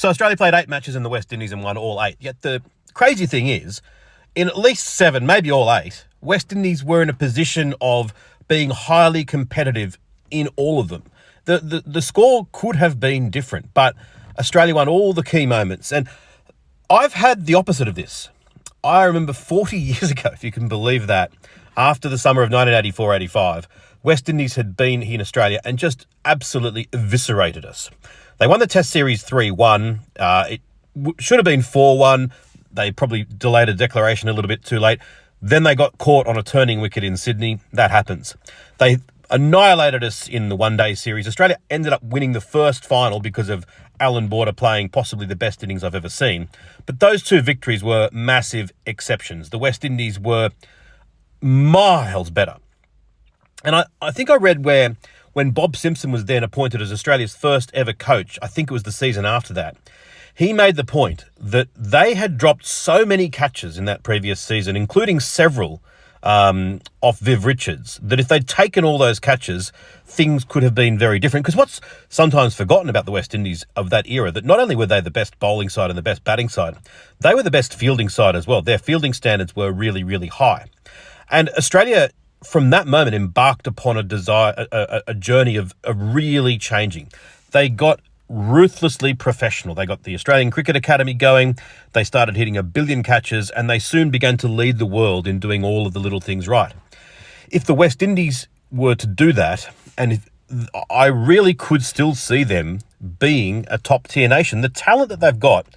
So Australia played 8 matches in the West Indies and won all 8. Yet the crazy thing is, in at least 7, maybe all 8, West Indies were in a position of being highly competitive in all of them. The score could have been different, but Australia won all the key moments. And I've had the opposite of this. I remember 40 years ago, if you can believe that, after the summer of 1984-85, West Indies had been here in Australia and just absolutely eviscerated us. They won the Test Series 3-1. It should have been 4-1. They probably delayed a declaration a little bit too late. Then they got caught on a turning wicket in Sydney. That happens. They annihilated us in the one-day series. Australia ended up winning the first final because of Alan Border playing possibly the best innings I've ever seen. But those 2 victories were massive exceptions. The West Indies were miles better. And I think I read where when Bob Simpson was then appointed as Australia's first ever coach, I think it was the season after that, he made the point that they had dropped so many catches in that previous season, including several off Viv Richards, that if they'd taken all those catches, things could have been very different. Because what's sometimes forgotten about the West Indies of that era, that not only were they the best bowling side and the best batting side, they were the best fielding side as well. Their fielding standards were really, really high. And Australia, from that moment, embarked upon a journey of really changing. They got ruthlessly professional. They got the Australian Cricket Academy going. They started hitting 1 billion catches, and they soon began to lead the world in doing all of the little things right. If the West Indies were to do that, and I really could still see them being a top-tier nation. The talent that they've got,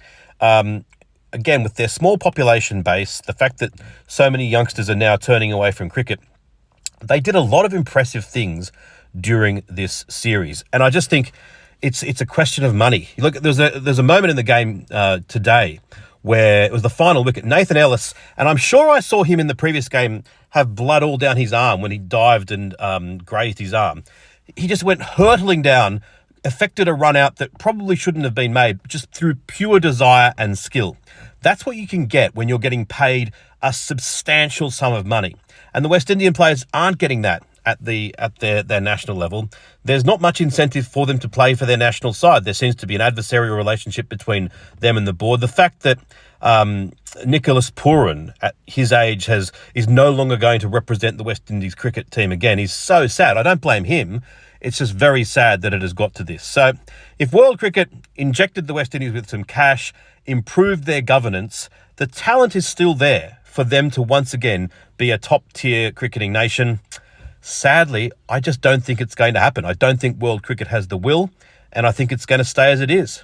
again, with their small population base, the fact that so many youngsters are now turning away from cricket, they did a lot of impressive things during this series. And I just think it's a question of money. Look, there's a moment in the game today where it was the final wicket. Nathan Ellis, and I'm sure I saw him in the previous game have blood all down his arm when he dived and grazed his arm. He just went hurtling down, effected a run out that probably shouldn't have been made, just through pure desire and skill. That's what you can get when you're getting paid a substantial sum of money. And the West Indian players aren't getting that at their national level. There's not much incentive for them to play for their national side. There seems to be an adversarial relationship between them and the board. The fact that Nicholas Pooran, at his age, is no longer going to represent the West Indies cricket team again is so sad. I don't blame him. It's just very sad that it has got to this. So if World Cricket injected the West Indies with some cash, improved their governance, the talent is still there for them to once again be a top-tier cricketing nation. Sadly, I just don't think it's going to happen. I don't think world cricket has the will, and I think it's going to stay as it is.